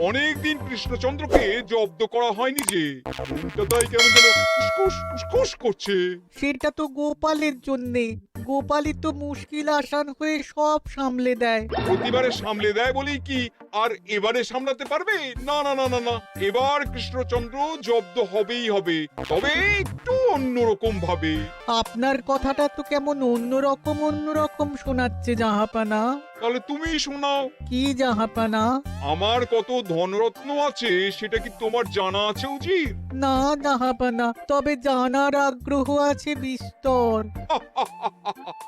অনেকদিন কৃষ্ণচন্দ্রকে জব্দ করা হয়নি যে, মনটা তাই কেমন যেন উসকুস উসকুস করছে। সেটা তো গোপালের জন্যে। গোপালই তো মুশকিল আসান হয়ে সব সামলে দেয়। প্রতিবারে সামলে দেয় বলেই কি আর এবারে সামলাতে পারবে? না না না না না, এবার কৃষ্ণচন্দ্র জব্দ হবেই হবে, তবে একটু অন্যরকম ভাবে। আপনার কথাটা তো কেমন অন্যরকম শোনাচ্ছে জাহাপানা। তাহলে তুমি শোনাও। কি জাহাপানা? আমার কত ধনরত্ন আছে সেটা কি তোমার জানা আছে উজির? না জাহাপানা, তবে জানার আগ্রহ আছে বিস্তর।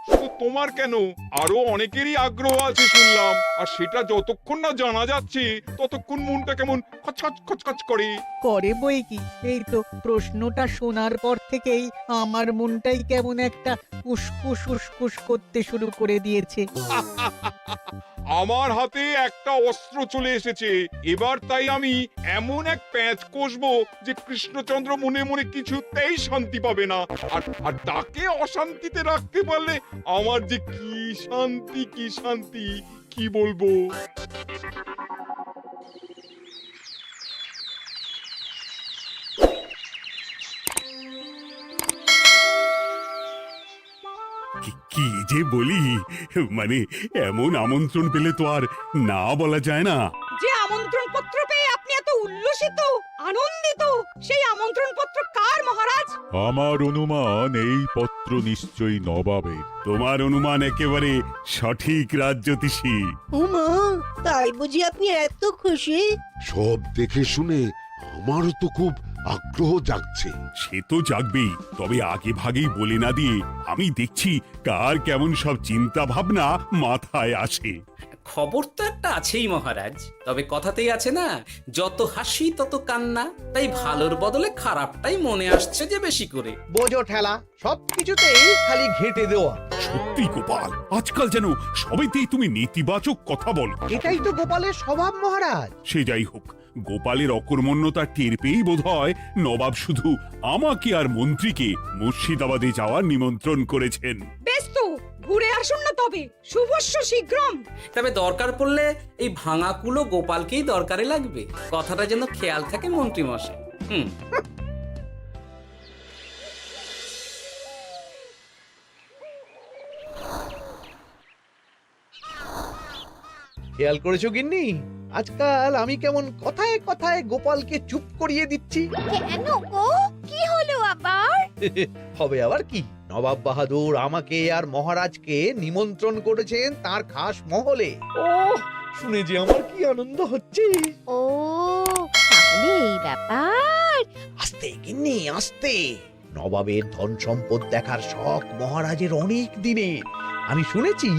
শুধু তোমার কেন, আরো অনেকেরই আগ্রহ আছে শুনলাম, আর সেটা যতক্ষণ না জানা যাচ্ছে ততক্ষণ মনটা কেমন খচখচ খচখচ করে। করে বই কি, এই তো প্রশ্নটা শোনার পর থেকেই আমার মনটাই কেমন একটা উসকুস উসকুস করতে শুরু করে দিয়েছে। আমার হাতে একটা অস্ত্র চলে এসেছে এবার, তাই আমি এমন এক প্যাঁচ কষবো যে কৃষ্ণচন্দ্র মনে মনে কিছুতেই শান্তি পাবে না। আর তাকে অশান্তিতে রাখতে পারলে আমার যে কি শান্তি কি শান্তি, কি বলবো। কি যে বলি, মানে এমন আমন্ত্রণ পেলে তো আর না বলা যায় না। যে আমন্ত্রণ পত্র পেয়ে আপনি এত উল্লসিত আনন্দিত, সেই আমন্ত্রণ পত্র কার মহারাজ? আমার অনুমান এই পত্র নিশ্চয়ই নবাবের। তোমার অনুমান একেবারে সঠিক রাজ্যতীষী। উমা, তাই বুঝি আপনি এত খুশি? সব দেখে শুনে আমারও তো খুব আগ্রহ জাগছে। সে তো জাগবেই, তবে আগে ভাগেই বলে না দিয়ে আমি দেখছি কার কেমন সব চিন্তা ভাবনা মাথায় আসে। খবর তো একটা আছেই মহারাজ, তবে কথাতেই আছে না, যত হাসি তত কান্না, তাই ভালোর বদলে খারাপটাই মনে আসছে যে বেশি করে। বোঝো ঠেলা, সবকিছুতেই খালি ঘেঁটে দেওয়া। সত্যি গোপাল, আজকাল যেন সবাইতেই তুমি নেতিবাচক কথা বলো। এটাই তো গোপালের স্বভাব মহারাজ। সে যাই হোক, গোপালের অকর্মণ্যতা টের পেয়েই বোধ হয় নবাব শুধু আমাকে আর মন্ত্রীকে মুর্শিদাবাদে যাওয়ার নিমন্ত্রণ করেছেন। বেশ তো, ঘুরে আসুন না তবে, শুভস্য শীঘ্রম। তবে দরকার পড়লে এই ভাঙা কুলো গোপালকেই দরকারে লাগবে, কথাটা যেন খেয়াল থাকে মন্ত্রী মশাই। খেয়াল করেছো গিন্নি, আজকাল আমি কেমন কথায় কথায় গোপালকে চুপ করিয়ে দিচ্ছি। কেন গো, কি হলো আবার? হবে আবার কি, নবাব বাহাদুর আমাকে আর মহারাজকে নিমন্ত্রণ করেছেন তার খাস মহলে। ও শুনে যে আমার কি আনন্দ হচ্ছে। ও তাহলে এই ব্যাপার। আস্তে গিন্নি আস্তে, নবাবের ধন সম্পদ দেখার শখ মহারাজের অনেক দিনের। আমি শুনেছি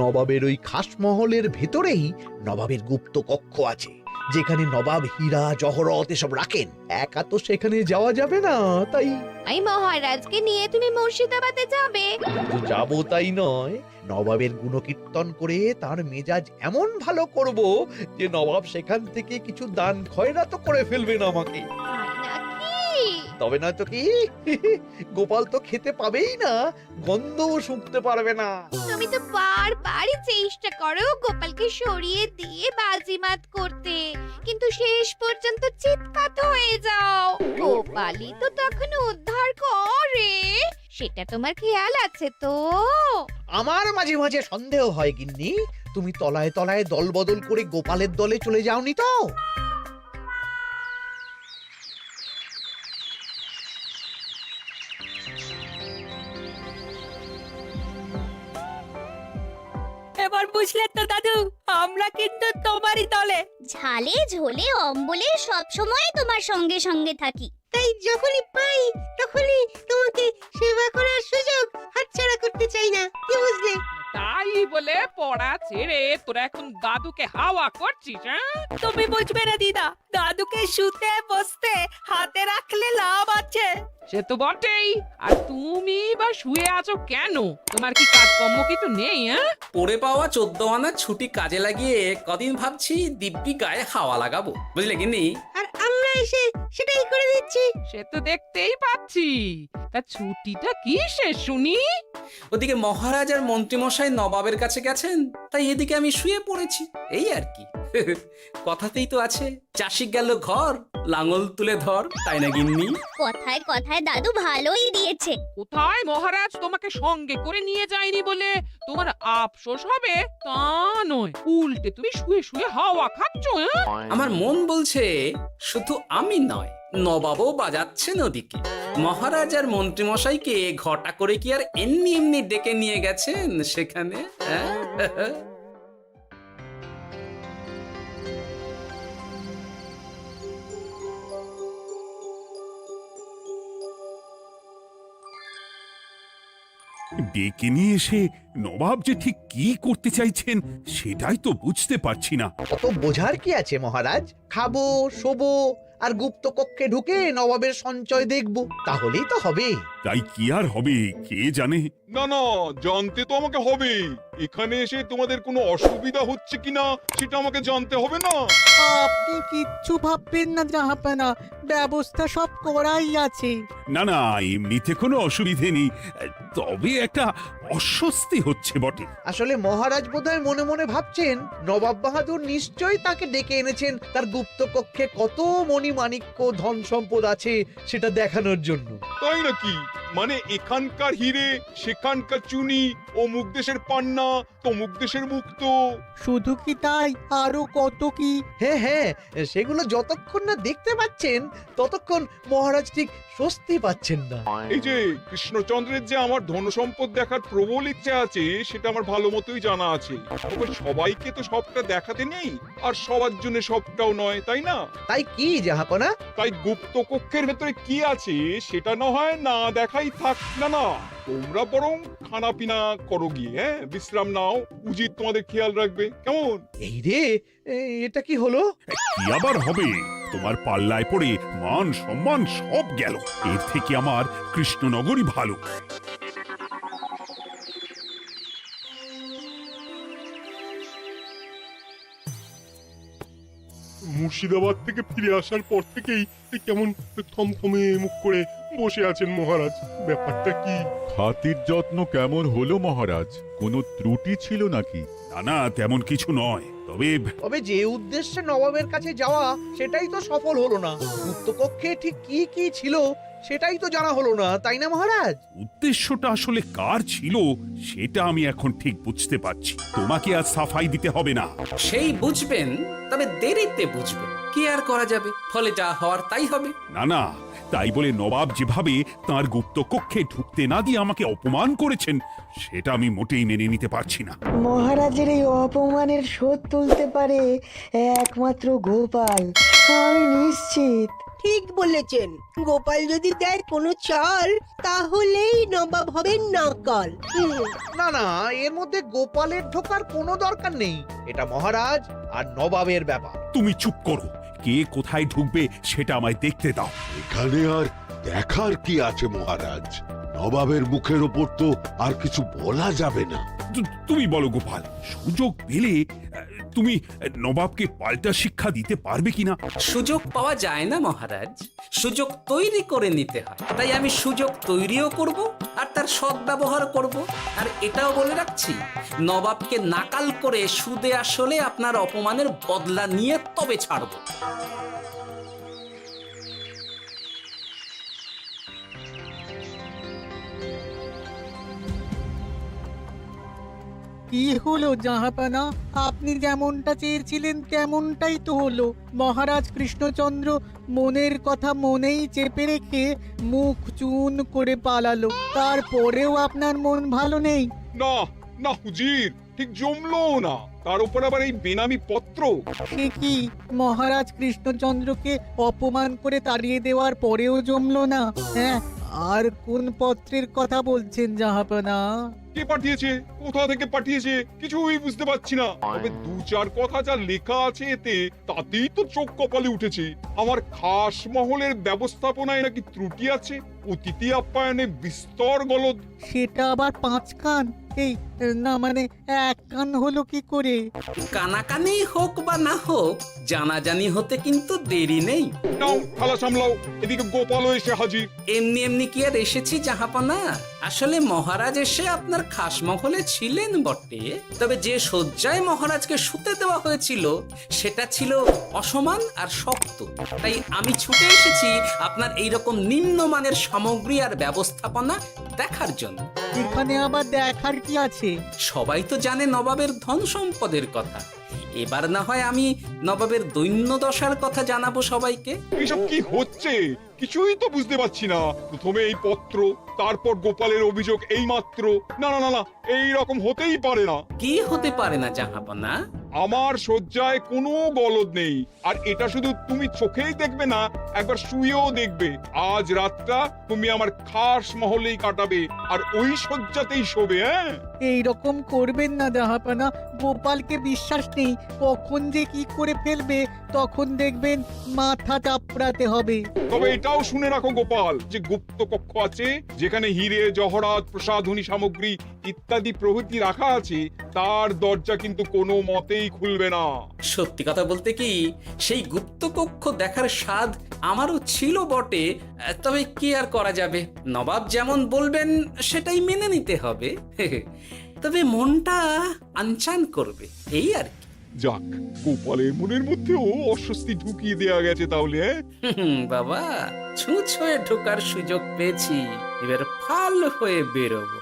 নবাবের ওই খাস মহলের ভেতরেই নবাবের গুপ্ত কক্ষ আছে, যেখানে নবাব হীরা জহরত এসব রাখেন। একা তো সেখানে যাওয়া যাবে না, তাই এই মহারাজকে নিয়ে তুমি মুর্শিদাবাদে যাবে? শুধু যাবো তাই নয়, নবাবের গুণকীর্তন করে তার মেজাজ এমন ভালো করব যে নবাব সেখান থেকে কিছু দান খয়রাত করে ফেলবেন আমাকে। তাই নাকি? তবে নয়তো কি, গোপাল তো খেতে পাবেই না, গন্ধও শুঁকতে পারবে না। তুমি তো বারবারই চেষ্টা করো গোপালকে সরিয়ে দিয়ে বাজিমাত করতে, কিন্তু শেষ পর্যন্ত চিৎপাত হয়ে যাও। গোপালই তো তখন উদ্ধার করে, সেটা তোমার খেয়াল আছে তো? আমার মাঝে মাঝে সন্দেহ হয় গিন্নি, তুমি তলায় তলায় দল বদল করে গোপালের দলে চলে যাওনি তো? এবার বুঝলে তো দাদু, আমরা কিন্তু তোমারই দলে। ঝালে ঝোলে অম্বলে সব সময় তোমার সঙ্গে সঙ্গে থাকি। তাই যখনই পাই তখনই তোমাকে সেবা করার সুযোগ হাতছাড়া করতে চাই না, কি বুঝলে? তাই বলে পড়া ছেড়ে তোরা এখন দাদুকে হাওয়া করছিস? তুমি বুঝবে না দিদা, দাদুকে শুতে বসতে হাতে রাখলে লাভ আছে। সে তো বটেই, আর তুমি বা শুয়ে আছো কেন? তোমার কি কাজকর্ম কিছু নেই? পড়ে পাওয়া 14 আনা ছুটি কাজে লাগিয়ে কদিন ভাবছি দিব্যি গায়ে হাওয়া লাগাবো, বুঝলে গিন্নি? আর আমরা এসে সেটাই করে দিচ্ছি। সে তো দেখতেই পাচ্ছি, তা ছুটিটা কি সে শুনি? ওদিকে মহারাজ আর মন্ত্রীমশাই নবাবের কাছে গেছেন, তাই এদিকে আমি শুয়ে পড়েছি, এই আর কি। কথাতেই তো আছে, চাষি গেল ঘর, লাঙল তুলে ধর, তাই না গিন্নি? কথায় কথায় দাদু ভালোই দিয়েছে। কোথায় মহারাজ তোমাকে সঙ্গে করে নিয়ে যায়নি বলে তোমার আফসোস হবে তা নয়, উল্টে তুমি শুয়ে শুয়ে হাওয়া খাচ্ছ। আমার মন বলছে শুধু আমি নয়, নবাবও বাজাচ্ছেন ওদিকে। মহারাজ আর মন্ত্রীমশাইকে ঘটা করে কি আর এমনি এমনি ডেকে নিয়ে গেছেন সেখানে? হ্যাঁ? ডেকে নিয়ে এসে নবাব যে ঠিক কি করতে চাইছেন সেটাই তো বুঝতে পারছি না। অত বোঝার কি আছে মহারাজ? খাবো, শোবো আর গুপ্ত কক্ষে ঢুকে নবাবের সঞ্চয় দেখব, তাহলেই তো হবে। তাই কি আর হবে কে জানে। না না, জানতে তো আমাকে হবে। এখানে এসে তোমাদের কোনো অসুবিধা হচ্ছে কিনা সেটা আমাকে জানতে হবে না? আপনি কিচ্ছু ভাববেন না জাহাপানা, ব্যবস্থা সব করাই আছে। না না, এমনিতে কোনো অসুবিধে নেই, তবে একটা অস্বস্তি হচ্ছে বটে। আসলে মহারাজ বোধহয় মনে মনে ভাবছেন নবাব বাহাদুর নিশ্চয়ই তাকে ডেকে এনেছেন তার গুপ্ত কক্ষে কত মণিমাণিক্য ধন সম্পদ আছে সেটা দেখানোর জন্য। তাই নাকি? মানে এখানকার হিরে সেখানকার চুনি, অমুক দেশের পান্না তমুক দেশের মুক্ত। শুধু কি তাই, আরো কত কি। হ্যাঁ হ্যাঁ, সেগুলো যতক্ষণ না দেখতে পাচ্ছেন ততক্ষণ মহারাজ ঠিক স্বস্তি পাচ্ছেন না। এই যে কৃষ্ণচন্দ্রের যে আমার ধনসম্পদ দেখার প্রবল ইচ্ছে আছে সেটা আমার ভালো মতোই জানা আছে। তবে সবাইকে তো সবটা দেখাতে নেই, আর সবার জন্য সবটাও নয়, তাই না? তাই কি জাহাপনা? তাই গুপ্ত কক্ষের ভেতরে কি আছে সেটা না হয় না দেখাই থাক। না না, তোমরা বরং খানা পিনা করো গিয়ে, হ্যাঁ, বিশ্রাম নাও। উজিত তোমাদের খেয়াল রাখবে, কেমন? এই রে, এটা কি হলো? কি আবার হবে? তোমার পাল্লায় পড়ে মান সম্মান সব গেল। এর থেকে আমার কৃষ্ণনগরই ভালো। মুর্শিদাবাদ থেকে ফিরে আসার পর থেকেই কেমন থমথমে মুখ করে বসে আছেন মহারাজ। ব্যাপারটা কি? হাতির যত্ন কেমন হলো মহারাজ? কোনো ত্রুটি ছিল নাকি? না না, তেমন কিছু নয়, তবে তবে যে উদ্দেশ্যে নবাবের কাছে যাওয়া সেটাই তো সফল হলো না। গুপ্ত কক্ষে ঠিক কি কি ছিল সেটাই তো জানা হলো না, তাই না মহারাজ? উদ্দেশ্যটা আসলে কার ছিল সেটা আমি এখন ঠিক বুঝতে পারছি। তোমাকে আর সাফাই দিতে হবে না। সেই বুঝবেন, তবে দেরিতে বুঝবেন। কি আর করা যাবে, ফলে যা হওয়ার তাই হবে। না না, তাই বলে নবাব যেভাবে তার গুপ্ত কক্ষে ঢুকতে না দিয়ে আমাকে অপমান করেছেন সেটা আমি মোটেই মেনে নিতে পারছি না। মহারাজের এই অপমানের শোধ তুলতে পারে একমাত্র গোপাল, আমি নিশ্চিত। ঠিক বলেছেন, গোপাল যদি দেয় কোনো চাল তাহলেই নবাব হবেন নাকাল। না না, এর মধ্যে গোপালের ঢোকার কোনো দরকার নেই। এটা মহারাজ আর নবাবের ব্যাপার। তুমি চুপ করো, কে কোথায় ঢুকবে সেটা আমায় দেখতে দাও। এখানে আর দেখার কি আছে মহারাজ? নবাবের মুখের ওপর তো আর কিছু বলা যাবে না। তুমি বলো গোপাল, সুযোগ পেলে তুমি নবাবকে পাল্টা শিক্ষা দিতে পারবে কিনা? সুযোগ পাওয়া যায় না মহারাজ, সুযোগ তৈরি করে নিতে হয়। তাই আমি সুযোগ তৈরিও করব আর তার সদ্ব্যবহার করব। আর এটাও বলে রাখছি, নবাবকে নাকাল করে সুদে আসলে আপনার অপমানের বদলা নিয়ে তবে ছাড়ব। কি হলো জাহাপানা, আপনি যেমনটা চেয়েছিলেন তেমনটাই তো হলো। মহারাজ কৃষ্ণচন্দ্র মনের কথা মনেই চেপে রেখে মুখ চুন করে পালালো, তারপরেও আপনার মন ভালো নেই? না না হুজির, ঠিক জমলো না। তার উপর আবার এই বেনামি পত্র। সে কি, মহারাজ কৃষ্ণচন্দ্রকে অপমান করে তাড়িয়ে দেওয়ার পরেও জমলো না? হ্যাঁ, আর কোন পত্রের কথা বলছেন জাহাপানা? কে পাঠিয়েছে, কোথা থেকে পাঠিয়েছে কিছুই বুঝতে পারছি না। তবে দু চার কথা যা লেখা আছে এতে, তাতেই তো চোখ কপালে উঠেছে। আমার খাস মহলের ব্যবস্থাপনায় নাকি ত্রুটি আছে, অতিথি আপ্যায়নে বিস্তর গলদ। সেটা আবার 5 কান? এই না মানে এক কান হলো কি করে? কানাকানি হোক বা না হোক, জানাজানি হতে কিন্তু দেরি নেই। নাও থালা সামলাও, এদিকে গোপালও এসে হাজির। এমনি এমনি কি আর এসেছি জাহাপনা? আসলে মহারাজ এসে আপনার খাস মহলে ছিলেন বটে, তবে যে শয্যায় মহারাজকে শুতে দেওয়া হয়েছিল সেটা ছিল অসমান আর শক্ত। তাই আমি ছুটে এসেছি আপনার এইরকম নিম্নমানের সামগ্রী আর ব্যবস্থাপনা দেখার জন্য। এখানে আবার দেখার কি আছে? সবাই তো জানে নবাবের ধন সম্পদের কথা, এবার না হয় আমি নবাবের দৈন্য দশার কথা জানাবো সবাইকে। এসব কি হচ্ছে কিছুই তো বুঝতে পারছি না। প্রথমে এই পত্র, তারপর গোপালের অভিযোগ এই মাত্র। না না না না, এই রকম হতেই পারে না। কি হতে পারে না জাহাপনা? আমার শয্যায় কোনো গলদ নেই, আর এটা শুধু তুমি চোখেই দেখবে না, একবার শুয়েও দেখবে। আজ রাতটা তুমি আমার খাস মহলেই কাটাবে, আর ওই শয্যাতেই শোবে। হ্যাঁ, এই রকম করবেন না জাহাপানা, গোপালকে বিশ্বাস নেই, কখন যে কি করে ফেলবে তখন দেখবেন মাথা চাপড়াতে হবে। তবে এটাও শুনে রাখো গোপাল, যে গুপ্ত কক্ষ আছে যেখানে হিরে জহরাত প্রসাধনী সামগ্রী ইত্যাদি প্রভৃতি রাখা আছে, তার দরজা কিন্তু কোনো মতেই খুলবে না। সত্যি কথা বলতে কি, সেই গুপ্তকক্ষ দেখার স্বাদ আমারও ছিল বটে, তবে কি আর করা যাবে, নবাব যেমন বলবেন সেটাই মেনে নিতে হবে। তবে মনটা আনচান করবে, এই আর কি। যাক, গোপালের মনের মধ্যেও অস্বস্তি ঢুকিয়ে দেয়া গেছে তাহলে। বাবা, ছুঁচ হয়ে ঢোকার সুযোগ পেয়েছি, এবার ফাল হয়ে বেরোবো।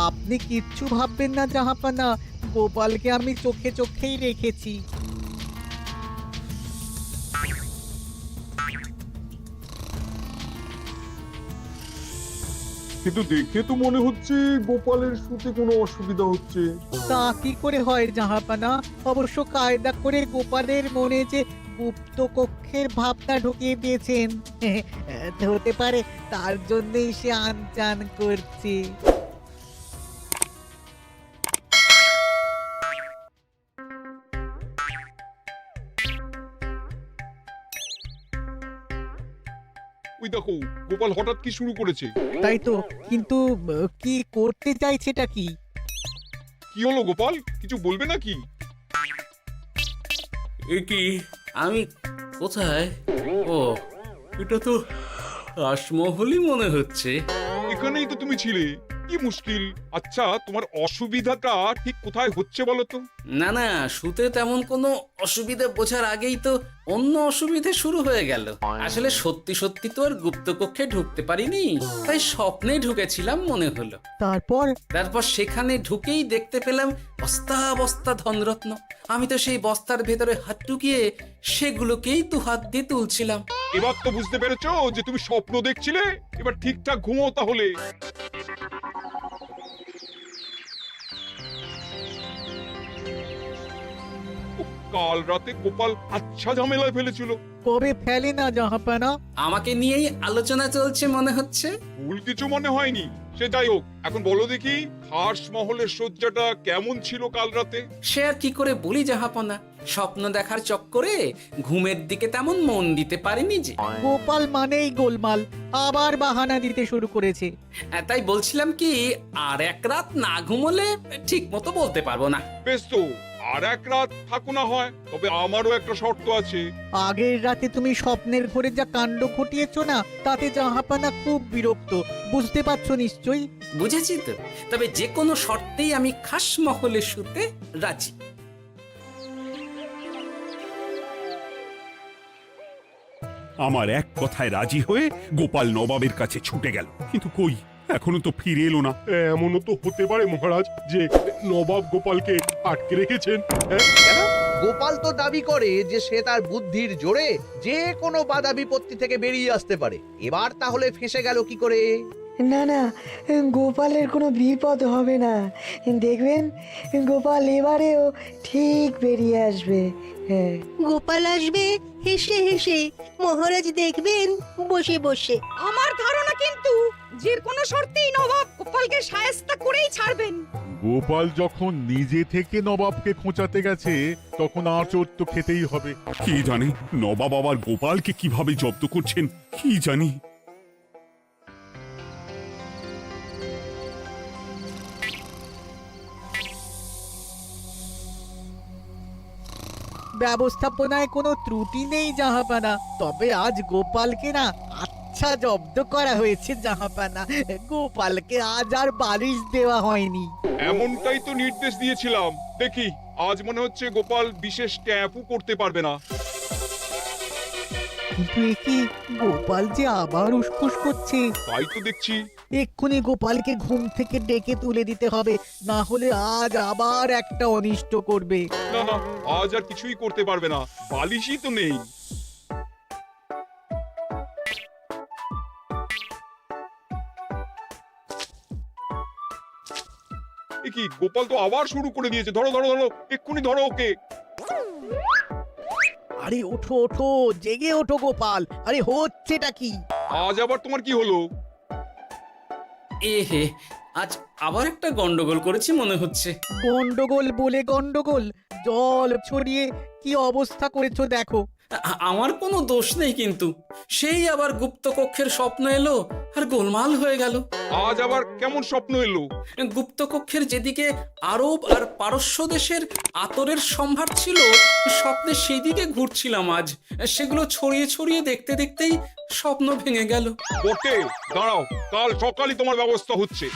আপনি কিচ্ছু ভাববেন না জাহাপানা, গোপালকে আমি চোখে চোখেই রেখেছি। কিন্তু দেখে তো মনে হচ্ছে গোপালের শুতে কোনো অসুবিধা হচ্ছে। তা কি করে হয় জাহাপানা? অবশ্য কায়দা করে গোপালের মনে যে গুপ্ত কক্ষের ভাবনা ঢুকিয়ে দিয়েছেন, হতে পারে তার জন্যই সে আনচান করছে। ওই দেখো, গোপাল হঠাৎ কি শুরু করেছে। তাই তো, কিন্তু কি করতে চাইছেটা কি? কি হলো গোপাল, কিছু বলবে নাকি? এ কি, আমি কোথায়? ও, এটা তো রাসমহলই মনে হচ্ছে। এখানেই তো তুমি ছিলে, কি মুশকিল। আচ্ছা, তোমার অসুবিধাটা ঠিক কোথায় হচ্ছে বলো তো? না না, শুতে তেমন কোনো অসুবিধা বোঝার আগেই তো অন্য অসুবিধে শুরু হয়ে গেল। আসলে সত্যি সত্যি তো আর গুপ্তকক্ষে ঢুকতে পারিনি, তাই স্বপ্নে ঢুকেছিলাম মনে হলো। তারপর সেখানে ঢুকেই দেখতে পেলাম বস্তা বস্তা ধনরত্ন। আমি তো সেই বস্তার ভেতরে হাত ঢুকিয়ে সেগুলোকেই দু হাত দিয়ে তুলছিলাম। এবার তো বুঝতে পেরেছো যে তুমি স্বপ্ন দেখছিলে। এবার ঠিকঠাক ঘুমো তাহলে। কাল রাতে গোপাল আচ্ছা ঝামেলায় ফেলেছিল। কবে ফেলে না জাহাপানা? আমাকে নিয়েই আলোচনা চলছে মনে হচ্ছে। ভুল কিছু মনে হয়নি। সে যাই হোক, এখন বলো দেখি খাস মহলের শয্যাটা কেমন ছিল কাল রাতে? সে আর কি করে বলি জাহাপনা, স্বপ্ন দেখার চক্করে ঘুমের দিকে তেমন মন দিতে পারিনি যে। গোপাল মানেই গোলমাল, আবার বাহানা দিতে শুরু করেছে। তাই বলছিলাম কি, আর এক রাত না ঘুমোলে ঠিক মতো বলতে পারবো না। বেশ তো, আর এক রাত থাকো না হয়, তবে আমারও একটা শর্ত আছে। আগের রাতে তুমি স্বপ্নের ঘরে যা কাণ্ড ঘটিয়েছো না, তাতে জাহাপানা খুব বিরক্ত, বুঝতে পারছো নিশ্চয়ই। বুঝেছি তো, তবে যে কোনো শর্তেই আমি খাস মহলে শুতে রাজি। আমার এক কথায় রাজি হয়ে গোপাল নবাবের কাছে ছুটে গেল, কিন্তু কই, এখনো তো ফিরে এলো না। এমনও তো হতে পারে মহারাজ যে নবাব গোপালকে আটকে রেখেছেন। কেন? গোপাল তো দাবি করে যে সে তার বুদ্ধির জোরে যে কোনো বাধা বিপত্তি থেকে বেরিয়ে আসতে পারে। এবার তাহলে ফেঁসে গেল কি করে? না না, গোপালের কোনো বিপদ হবে না, দেখবেন গোপাল এবারেও ঠিক বেরিয়ে আসবে। হ্যাঁ, গোপাল আসবে হেসে হেসে, মহারাজ দেখবেন বসে বসে। আমার ধারণা কিন্তু যে কোনো শর্তেই নবাব গোপালকে শায়েস্তা করেই ছাড়বেন। গোপাল যখন নিজে থেকে নবাবকে খোঁচাতে গেছে তখন আঁচড় তো খেতেই হবে। কি জানি নবাব আবার গোপালকে কিভাবে জব্দ করছেন, কি জানি। ব্যবস্থাপনায় কোনো ত্রুটি নেই জাহাপানা, তবে আজ গোপালকে না আচ্ছা জব্দ করা হয়েছে জাহাপানা। গোপালকে আজ আর বালিশ দেওয়া হয়নি। এমনটাই তো নির্দেশ দিয়েছিলাম। দেখি আজ মনে হচ্ছে গোপাল বিশেষ ট্যাপও করতে পারবে না। কিন্তু এ কি, গোপাল যে আবার উসখুস করছে। তাই তো দেখছি। এক্ষুনি গোপালকে ঘুম থেকে ডেকে তুলে দিতে হবে, না হলে আজ আবার একটা অনিষ্ট করবে। না না, আজ আর কিছুই করতে পারবে না, বালিশই তো নেই। এ কি, গোপাল তো আবার শুরু করে দিয়েছে। ধরো ধরো ধরো, এক্ষুনি ধরো ওকে। আরে ওঠো ওঠো, জেগে ওঠো গোপাল। আরে হচ্ছেটা কি? আজ আবার তোমার কি হলো? এ হে, আজ আবার একটা গন্ডগোল করেছি মনে হচ্ছে। গন্ডগোল বলে গন্ডগোল, জল ছড়িয়ে কি অবস্থা করেছো দেখো। আমার কোনো দোষ নেই, কিন্তু সেই আবার গুপ্তকক্ষের স্বপ্ন এলো আর গোলমাল হয়ে গেল। আজ আবার কেমন স্বপ্ন এলো? গুপ্তকক্ষের যেদিকে আরব আর পারস্য দেশের আতরের সম্ভার ছিল, স্বপ্নে সেই দিকে ঘুরছিলাম আজ। সেগুলো ছড়িয়ে ছড়িয়ে দেখতে দেখতেই স্বপ্ন ভেঙে গেল। বটে, দাঁড়াও, কাল সকালই তোমার ব্যবস্থা হচ্ছে।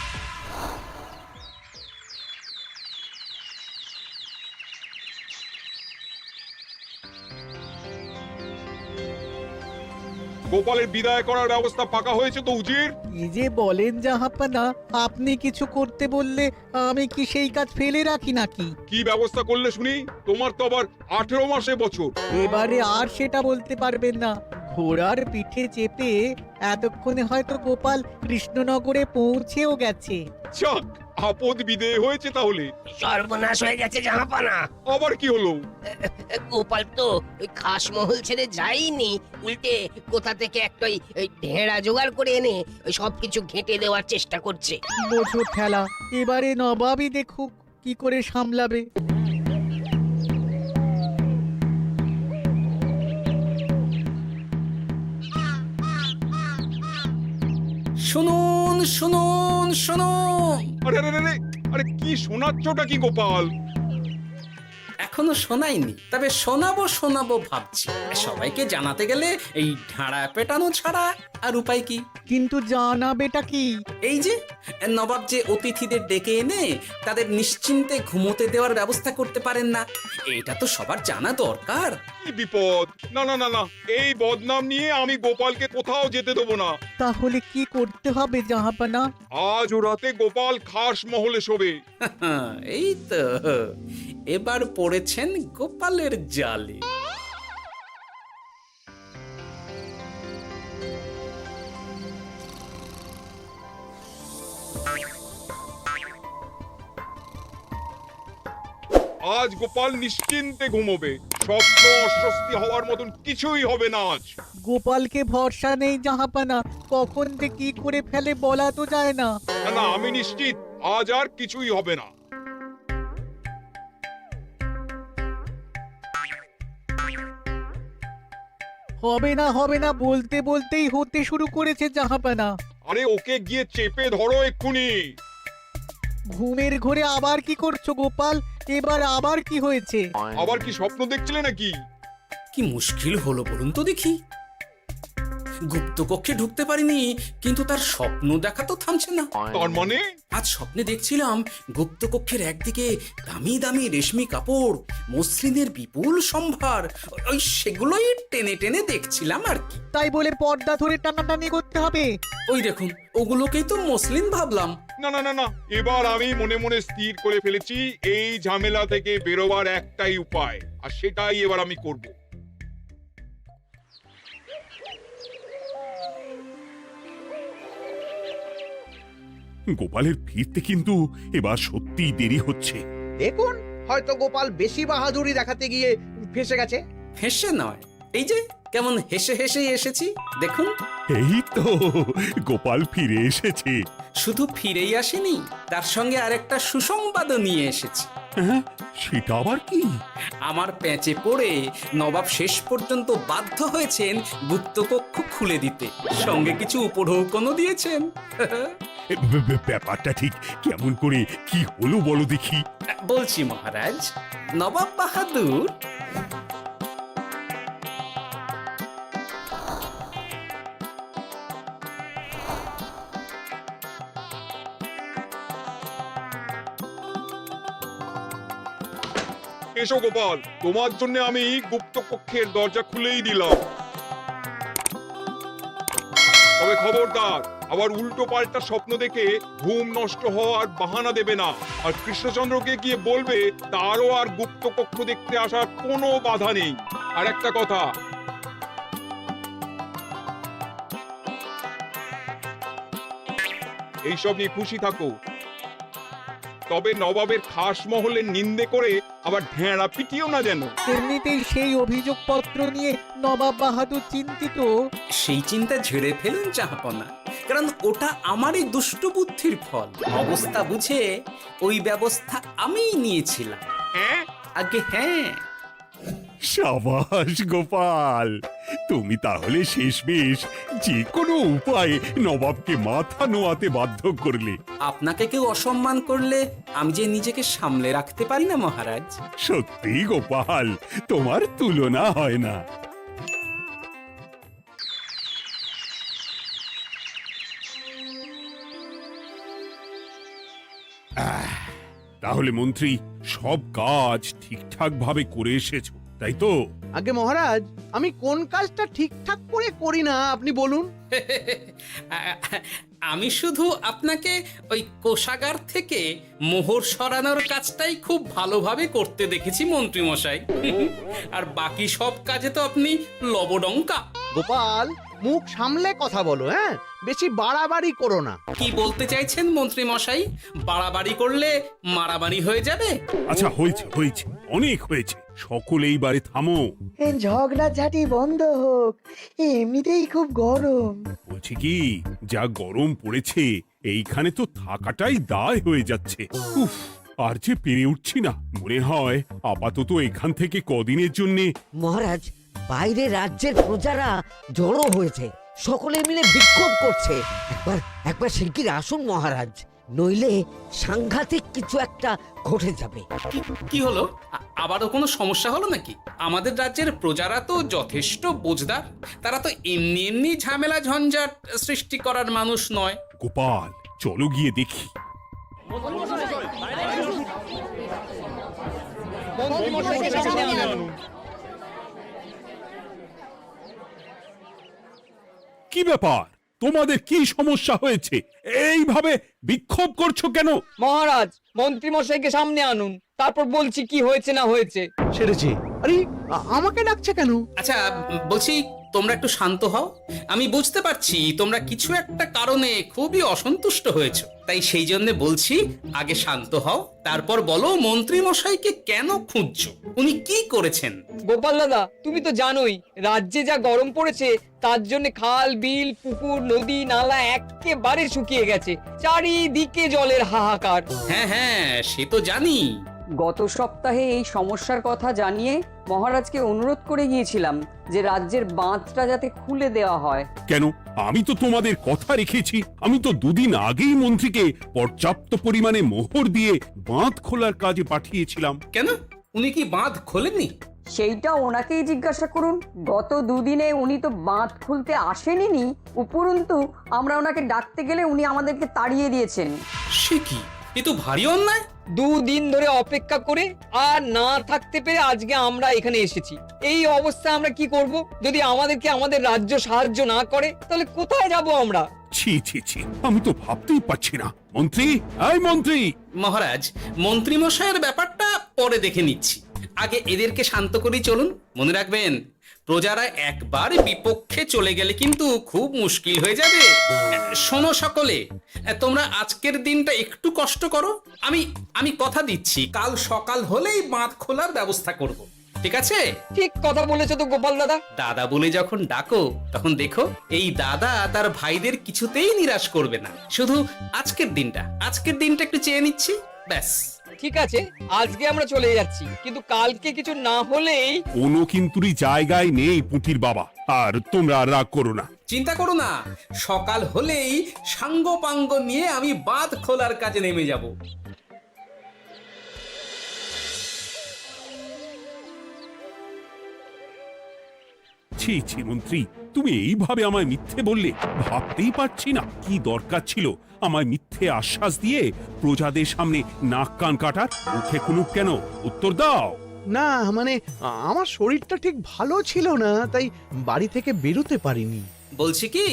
গোপালের বিদায় করার ব্যবস্থা পাকা হয়েছে তো উজির? কি যে বলেন জাহাপানা, আপনি কিছু করতে বললে আমি কি সেই কাজ ফেলে রাখি নাকি? কি ব্যবস্থা করলে শুনি? তোমার তো আবার 18 মাসে বছর। এবারে আর সেটা বলতে পারবেন না। ঘোড়ার পিঠে চেপে এতক্ষণে হয়তো গোপাল কৃষ্ণনগরে পৌঁছেও গেছে। যাক, আপদ বিদেয় হয়েছে তাহলে। সর্বনাশ হয়ে গেছে জাহাপানা। আবার কি হলো? গোপাল তো ওই খাসমহল ছেড়ে যায়নি, উল্টে কোথা থেকে একটা ওই ঢেঁড়া জোগাড় করে এনে ওই সবকিছু ঘেঁটে দেওয়ার চেষ্টা করছে। বোঝো ঠেলা, এবারে নবাবই দেখুক কি করে সামলাবে। শুনুন শুনুন শুনুন, আরে আরে আরে, আরে কি শোনাচ্ছটা কি গোপাল? এখনো শোনাইনি, তবে শোনাবো শোনাবো ভাবছি। সবাইকে জানাতে গেলে এই ঢাড়া পেটানো ছাড়া আর উপায় কি? কিন্তু জানাবেটা কি? এই যে নবাব যে অতিথিদের ডেকে এনে তাদের নিশ্চিন্তে ঘুমোতে দেওয়ার ব্যবস্থা করতে পারেন না, এটা তো সবার জানা দরকার। কি বিপদ! না না না না, এই বদনাম নিয়ে আমি গোপালকে কোথাও যেতে দেবো না। তাহলে কি করতে হবে জাহাপানা? আজ ও রাতে গোপাল খাস মহলে শোবে। এই তো এবার পড়েছেন গোপালের জালে। আজ গোপাল নিশ্চিন্তে ঘুমোবে। স্বপ্ন অস্বস্তি হওয়ার মতন কিছুই হবে না আজ। গোপালকে ভরসা নেই জাহাপানা, কখন যে কি করে ফেলে বলা তো যায় না। না না, আমি নিশ্চিত আজ আর কিছুই হবে না। হবে না বলতে বলতেই হতে শুরু করেছে জাহাপানা। আরে ওকে গিয়ে চেপে ধরো এক্ষুনি। ঘুমের ঘোরে আবার কি করছো গোপাল? এবার আবার কি হয়েছে? আবার কি স্বপ্ন দেখছিলে নাকি? কি মুশকিল হলো বলুন তো দেখি। গুপ্তকক্ষে ঢুকতে পারিনি, কিন্তু তার স্বপ্ন দেখা তো থামছে না। তার মানে? আজ স্বপ্নে দেখছিলাম গুপ্তকক্ষের একদিকে দামি দামি রেশমি কাপড়, মসলিনের বিপুল সম্ভার, ওই সেগুলোই টেনে টেনে দেখছিলাম আর কি। তাই বলে পর্দা ধরে টানাটানি করতে হবে? ওই দেখুন, ওগুলোকেই তো মসলিন ভাবলাম। না না না না, এবার আমি মনে মনে স্থির করে ফেলেছি এই ঝামেলা থেকে বেরোবার একটাই উপায়, আর সেটাই এবার আমি করব। গোপালের ফিরতে কিন্তু এবার সত্যিই দেরি হচ্ছে। দেখুন, হয়তো গোপাল বেশি বাহাদুরি দেখাতে গিয়ে ফেসে গেছে। ফেঁসে নয়, এই যে কেমন হেসে হেসেই এসেছি দেখুন। এই তো গোপাল ফিরে এসেছে। শুধু ফিরেই আসেনি, তার সঙ্গে আরেকটা সুসংবাদও নিয়ে এসেছি। হ্যাঁ, সেটা আবার কি? আমার প্যাঁচে পড়ে নবাব শেষ পর্যন্ত বাধ্য হয়েছেন গুপ্তকক্ষ খুলে দিতে, সঙ্গে কিছু উপঢৌকনও দিয়েছেন। ব্যাপারটা ঠিক কেমন করে কি হলো বলো দেখি। বলছি মহারাজ, নবাব বাহাদুর এসো গোপাল, তোমার জন্য আমি গুপ্ত কক্ষের দরজা খুলেই দিলাম। তবে খবরদার, আবার উল্টো পাল্টা স্বপ্ন দেখে ঘুম নষ্ট হওয়ার বাহানা দেবে না। আর কৃষ্ণচন্দ্রকে গিয়ে বলবে তারও আর গুপ্ত কক্ষ দেখতে আসার কোনো বাধা নেই। আর একটা কথা, এইসব নিয়ে খুশি থাকো, তবে নবাবের খাস মহলের নিন্দে করে আবার ঢেঁড়া পিটিও না যেন। এমনিতেই সেই অভিযোগপত্র নিয়ে নবাব বাহাদুর চিন্তিত। সেই চিন্তা ঝেড়ে ফেলুন জাহাপনা, কারণ ওটা আমারই দুষ্ট বুদ্ধির ফল। অবস্থা বুঝে ওই ব্যবস্থা আমিই নিয়েছিলাম। হ্যাঁ, আগে হ্যাঁ। সাবাস গোপাল, তুমি তাহলে শেষমেশ যে কোনো উপায়ে নবাবকে মাথা নোয়াতে বাধ্য করলে। আপনাকে কেউ অসম্মান করলে আমি যে নিজেকে সামলে রাখতে পারি না মহারাজ। সত্যি গোপাল, তোমার তুলনা হয় না। তাহলে মন্ত্রী, সব কাজ ঠিকঠাক ভাবে করে এসেছো, তাই তো? আগে মহারাজ, আমি কোন কাজটা ঠিকঠাক করে করি না আপনি বলুন। আমি শুধু আপনাকে ওই কোষাগার থেকে মোহর সরানোর কাজটাই খুব ভালোভাবে করতে দেখেছি মন্ত্রী মশাই। আর বাকি সব কাজে তো আপনি লবডঙ্কা। গোপাল, মুখ সামলে কথা বলো, হ্যাঁ? বেশি বাড়াবাড়ি করো না। কি বলতে চাইছেন মন্ত্রী মশাই? বাড়াবাড়ি করলে মারামারি হয়ে যাবে? আচ্ছা, হয়েছে হয়েছে, অনেক হয়েছে, সকলেই বারে থামো। ঝগড়াঝাটি বন্ধ হোক, এমনিতেই খুব গরম। বলছি কি, যা গরম পড়েছে এইখানে তো থাকাটাই দায় হয়ে যাচ্ছে। উফ, আর যে পেরে উঠছি না। মনে হয় আপাতত এখান থেকে কদিনের জন্যে। মহারাজ, বাইরে রাজ্যের প্রজারা জড়ো হয়েছে, সকলে মিলে বিক্ষোভ করছে। একবার শিগগির আসুন মহারাজ, নইলে সাংঘাতিক কিছু একটা ঘটে যাবে। কি হলো? আবারও কোনো সমস্যা হলো নাকি? আমাদের রাজ্যের প্রজারা তো যথেষ্ট বোঝদার, তারা তো এমনি এমনি ঝামেলা ঝঞ্ঝাট সৃষ্টি করার মানুষ নয়। গোপাল, চলো গিয়ে দেখি। কি ব্যাপার, তোমাদের কি সমস্যা হয়েছে? এইভাবে বিক্ষোভ করছো কেন? মহারাজ, মন্ত্রী মশাইকে সামনে আনুন, তারপর বলছি কি হয়েছে না হয়েছে। সেরেছে। আরে, আমাকে ডাকছে কেন? আচ্ছা, বলছি তোমরা একটু শান্ত হও। আমি বুঝতে পারছি তোমরা কিছু একটা কারণে খুবই অসন্তুষ্ট হয়েছো, তাই সেই জন্য বলছি আগে শান্ত হও, তারপর বলো মন্ত্রী মশাইকে কেন খুঁজছো, উনি কি করেছেন? গোপাল দাদা, তুমি তো জানোই রাজ্যে যা গরম পড়েছে, তার জন্য খাল বিল পুকুর নদী নালা একেবারে শুকিয়ে গেছে, চারিদিকে জলের হাহাকার। হ্যাঁ হ্যাঁ, সে তো জানি। গত সপ্তাহে এই সমস্যার কথা জানিয়ে মহারাজকে অনুরোধ করে গিয়েছিলাম যে রাজ্যের বাঁধটা যাতে খুলে দেওয়া হয়। কেন? আমি তো তোমাদের কথা রেখেছি। আমি তো দুদিন আগেই মন্ত্রীকে পর্যাপ্ত পরিমাণে মোহর দিয়ে বাঁধ খোলার কাজে পাঠিয়েছিলাম। কেন, উনি কি বাঁধ খোলেননি? সেইটা ওনাকেই জিজ্ঞাসা করুন। গত দুদিনে উনি তো বাঁধ খুলতে আসেনি, উপরন্তু আমরা ওনাকে ডাকতে গেলে উনি আমাদেরকে তাড়িয়ে দিয়েছেন। সে কি, এ তো ভারী অন্যায়। দুদিন ধরে অপেক্ষা করে আর না থাকতে পেরে আজকে আমরা এখানে এসেছি। এই অবস্থায় আমরা কি করব? যদি আমাদেরকে আমাদের রাজ্য সাহায্য না করে তাহলে কোথায় যাব আমরা? ছি ছি ছি, আমি তো ভাবতেই পারছি না। মন্ত্রী, এই মন্ত্রী। মহারাজ, মন্ত্রী মশাইয়ের ব্যাপারটা পরে দেখে নিচ্ছি, আগে এদেরকে শান্ত করেই চলুন। মনে রাখবেন, প্রজারা একবার বিপক্ষে চলে গেলে কিন্তু খুব মুশকিল হয়ে যাবে। শোনো সকলে, তোমরা আজকের দিনটা একটু কষ্ট করো। আমি কথা দিচ্ছি, কাল সকাল হলেই বাঁধ খোলার ব্যবস্থা করব। ঠিক আছে? ঠিক কথা বলেছো তো গোপাল দাদা। দাদা বলে যখন ডাকো তখন দেখো এই দাদা তার ভাইদের কিছুতেই নিরাশ করবে না। শুধু আজকের দিনটা একটু চেয়ে নিচ্ছি, ব্যাস। ঠিক আছে, আজকে আমরা চলে যাচ্ছি, কিন্তু কালকে কিছু না হলেই। কোনো কিন্তুরই জায়গায় নেই পুঁটির বাবা, আর তোমরা আর রাগ করো না। চিন্তা করো না, সকাল হলেই সাঙ্গ পাঙ্গ নিয়ে আমি বাঁধ খোলার কাজে নেমে যাব। ছি ছি মন্ত্রী, তুমি এইভাবে আমায় মিথ্যে বললে। ভাবতেই পারছি না কি দরকার ছিল আমায় মিথ্যে আশ্বাস দিয়ে প্রজাদের সামনে নাক কান কাটার। মুখে কুলুপ কেন? উত্তর দাও। না মানে আমার শরীরটা ঠিক ভালো ছিল না, তাই বাড়ি থেকে বেরোতে পারিনি। বলছি কি,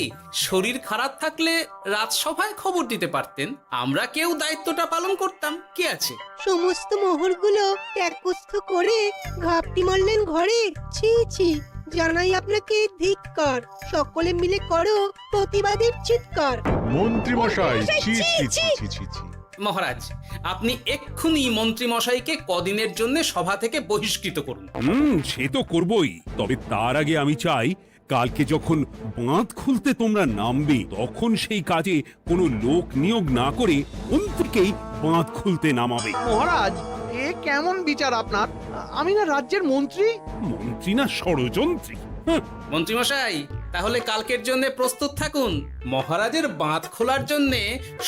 শরীর খারাপ থাকলে রাজসভায় খবর দিতে পারতেন, আমরা কেউ দায়িত্বটা পালন করতাম, কি আছে? সমস্ত মোহরগুলো ত্যাগস্থ করে ঘাপটি মারলেন ঘরে। ছি ছি, জানাই আপনাকে ধিক্কার। সকলে মিলে করো প্রতিবাদের চিৎকার। মন্ত্রী মশাই, ছি ছি ছি ছি ছি ছি। মহারাজ, আপনি এক্ষুনি মন্ত্রী মশাইকে কদিনের জন্য সভা থেকে বহিষ্কৃত করুন। সে তো করবই, তবে তার আগে আমি চাই কালকে যখন বাঁধ খুলতে তোমরা নামবে তখন সেই কাজে কোনো লোক নিয়োগ না করে মন্ত্রীকেই বাঁধ খুলতে নামাবে। মহারাজ, এ কেমন বিচার আপনার? আমি না রাজ্যের মন্ত্রী। মন্ত্রী না ষড়যন্ত্রী। মন্ত্রী মশাই, তাহলে কালকের জন্য প্রস্তুত থাকুন। মহারাজের বাঁধ খোলার জন্য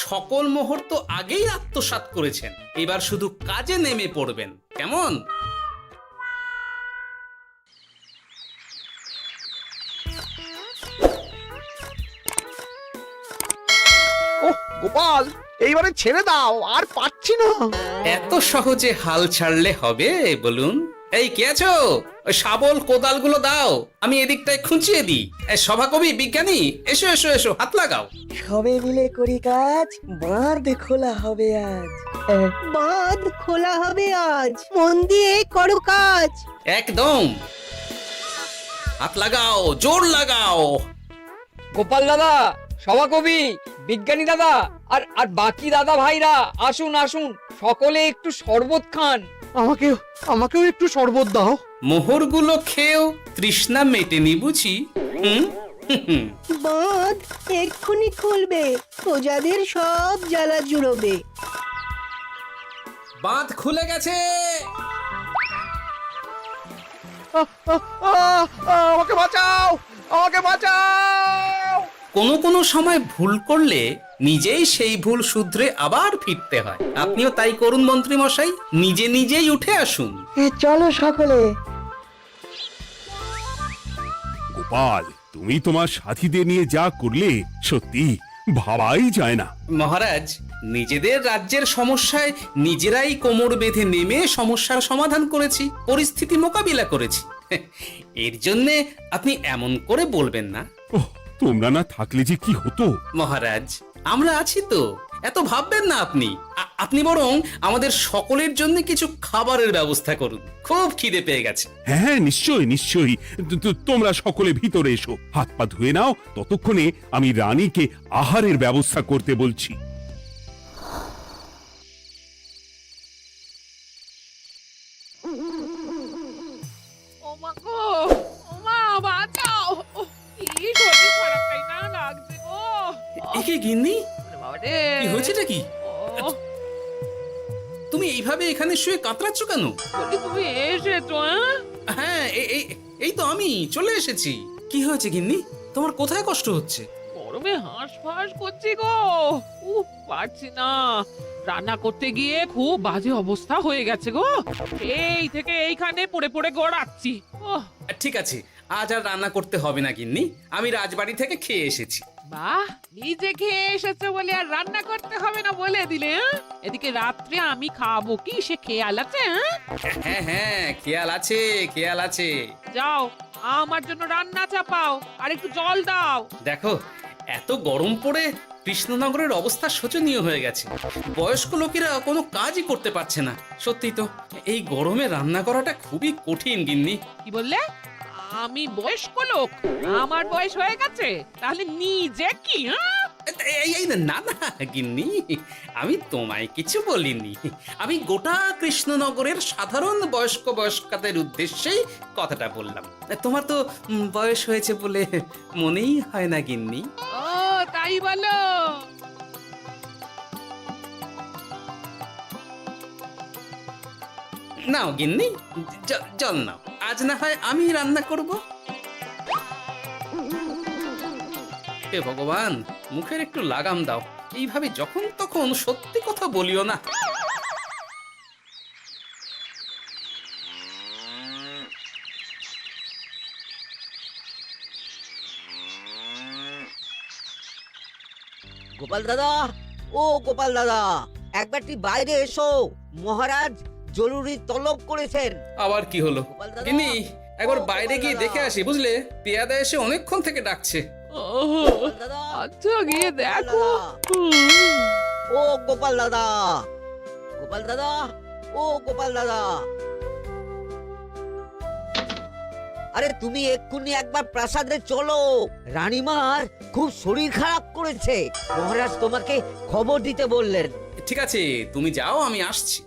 সকল মুহূর্ত আগেই আত্মসাৎ করেছেন, এবার শুধু কাজে নেমে পড়বেন, কেমন? ওহ গোপাল, এইবারে ছেড়ে দাও, আর পাচ্ছি না। এত সহজে হাল ছাড়লে হবে বলুন? এই কে আছো? ওই শাবল কোদালগুলো দাও, আমি এদিকটায় খুঁচিয়ে দিই। সভাকবি, বিজ্ঞানী, এসো এসো এসো, হাত লাগাও। সবে মিলে করি কাজ, বাঁধ খোলা হবে আজ। বাঁধ খোলা হবে আজ, মন দিয়ে করো কাজ। একদম, হাত লাগাও, জোর লাগাও। গোপাল দাদা, সভাকবি, বিজ্ঞানী দাদা আর আর বাকি দাদা ভাইরা আসুন আসুন, সকলে একটু শরবত খান। আমাকেও একটু শরবত দাও। মোহরগুলো খেয়েও তৃষ্ণা মেটেনি বুঝি? বাঁধ এক্ষুনি খুলবে, প্রজাদের সব জ্বালা জুড়বে। বাঁধ খুলে গেছে। আমাকে বাঁচাও, আমাকে বাঁচাও। কোনো সময় ভুল করলে নিজেই সেই ভুল শুধরে আবার ফিরতে হয়। আপনিও তাই করুন মন্ত্রী মশাই, নিজেই উঠে আসুন। চলো সকলে। গোপাল, তুমি তোমার সাথীদের নিয়ে যা করলে সত্যি ভাবাই যায় না। মহারাজ, নিজেদের রাজ্যের সমস্যায় নিজেরাই কোমর বেঁধে নেমে সমস্যার সমাধান করেছি, পরিস্থিতি মোকাবিলা করেছি। এর জন্যে আপনি এমন করে বলবেন না। ওহ, তোমরা না থাকলে যে কি হতো। মহারাজ, আমরা আছি তো, এত ভাববেন না আপনি। আপনি বরং আমাদের সকলের জন্য কিছু খাবারের ব্যবস্থা করুন, খুব খিদে পেয়ে গেছে। হ্যাঁ নিশ্চয়ই নিশ্চয়ই, তোমরা সকলে ভিতরে এসো, হাত পা ধুয়ে নাও, ততক্ষণে আমি রানীকে আহারের ব্যবস্থা করতে বলছি। ওমা গো, ওমা বাঁচাও, কি শরীর খারাপটাই না লাগছে গো। একে গিন্নি, বাবারে, কি হয়েছেটা কি? ও, তুমি এইভাবে এখানে শুয়ে কাতরাচ্ছ কেন? বলি তুমি এসেছো? হ্যাঁ, এই তো আমি চলে এসেছি। কি হয়েছে গিন্নি? তোমার কোথায় কষ্ট হচ্ছে? গরমে হাঁসফাঁস করছি গো, পারছি না। রান্না করতে গিয়ে খুব বাজে অবস্থা হয়ে গেছে গো, এই থেকে এইখানে পড়ে পড়ে গড়াচ্ছি। ঠিক আছে, আজ আর রান্না করতে হবে না গিন্নি, আমি রাজবাড়ি থেকে খেয়ে এসেছি। বাহ, নিজে খেয়ে এসেছো বলে আর রান্না করতে হবে না বলে দিলে? এদিকে রাত্রে আমি খাবো কি, সে খেয়াল আছে? হ্যাঁ, খেয়াল আছে, খেয়াল আছে। যাও, আমার জন্য রান্না চাপাও আর একটু জল দাও। দেখো, এত গরম পড়ে কৃষ্ণনগরের অবস্থা শোচনীয় হয়ে গেছে। বয়স্ক লোকেরা কোনো কাজই করতে পারছে না। সত্যি তো, এই গরমে রান্না করাটা খুবই কঠিন গিন্নি। কি বললে? আমি বয়স্ক লোক? আমার বয়স হয়ে গেছে, তাহলে নিজে কি? এই না না গিন্নি, আমি তোমায় কিছু বলিনি। আমি গোটা কৃষ্ণনগরের সাধারণ বয়স্কাদের উদ্দেশ্যেই কথাটা বললাম। তোমার তো বয়স হয়েছে বলে মনেই হয় না গিন্নি। ও তাই বলো। নাও গিন্নি, জল নাও। আজ না হয় আমি রান্না করব। হে ভগবান, মুখের একটু লাগাম দাও। এইভাবে যখন তখন সত্যি কথা বলিও না। গোপাল দাদা, ও গোপাল দাদা, একবারটি বাইরে এসো। মহারাজ জরুরি তলব করেছেন। আবার কি হলো? গোপাল দাদা, গিন্নি, একবার ও বাইরে গোপাল গিয়ে দাদা। দেখে আসি, বুঝলে? পেয়াদা এসে অনেকক্ষণ থেকে ডাকছে। গোপাল দাদা, আচ্ছা গিয়ে গোপাল দেখো। দাদা। ও গোপাল দাদা, গোপাল দাদা, ও গোপাল দাদা। আরে তুমি এক্ষুনি একবার প্রাসাদে চলো। রানীমার খুব শরীর খারাপ করেছে, মহারাজ তোমাকে খবর দিতে বললেন। ঠিক আছে, তুমি যাও, আমি আসছি।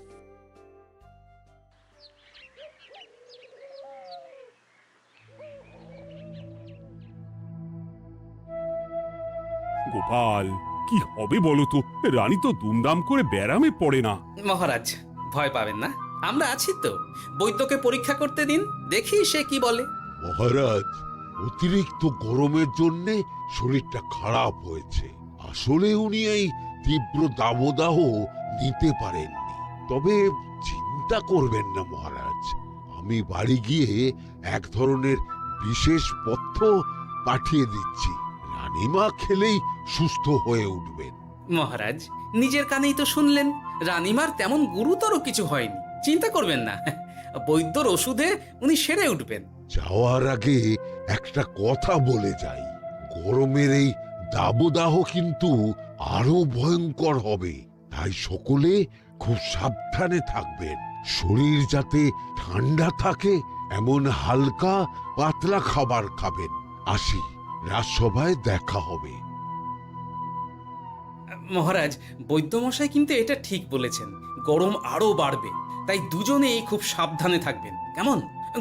গোপাল, কি হবে বলো তো? রানী তো দুমদাম করে ব্যারামে পড়ে না। মহারাজ, ভয় পাবেন না, আমরা আছি তো। বৈদ্যকে পরীক্ষা করতে দিন, দেখি সে কি বলে। মহারাজ, অতিরিক্ত গরমের জন্য শরীরটা খারাপ হয়েছে। আসলে উনি এই তীব্র দাবদাহ নিতে পারেননি। তবে চিন্তা করবেন না মহারাজ, আমি বাড়ি গিয়ে এক ধরনের বিশেষ পথ্য পাঠিয়ে দিচ্ছি। রানীমা খেলেই সুস্থ হয়ে উঠবেন। মহারাজ, নিজের কানেই তো শুনলেন, রানীমার তেমন গুরুতর কিছু হয়নি, চিন্তা করবেন না। বৈদ্যর ওষুধে উনি সেরে উঠবেন। যাওয়ার আগে একটা কথা বলে যাই, গরমের এই দাবদাহ কিন্তু আরো ভয়ঙ্কর হবে। তাই সকলে খুব সাবধানে থাকবেন। শরীর যাতে ঠান্ডা থাকে এমন হালকা পাতলা খাবার খাবেন। আসি, রাজসভায় দেখা হবে। মহারাজ, বৈদ্যমশাই কিন্তু এটা ঠিক বলেছেন, গরম আরো বাড়বে। তাই দুজনেই খুব সাবধানে থাকবেন, কেমন?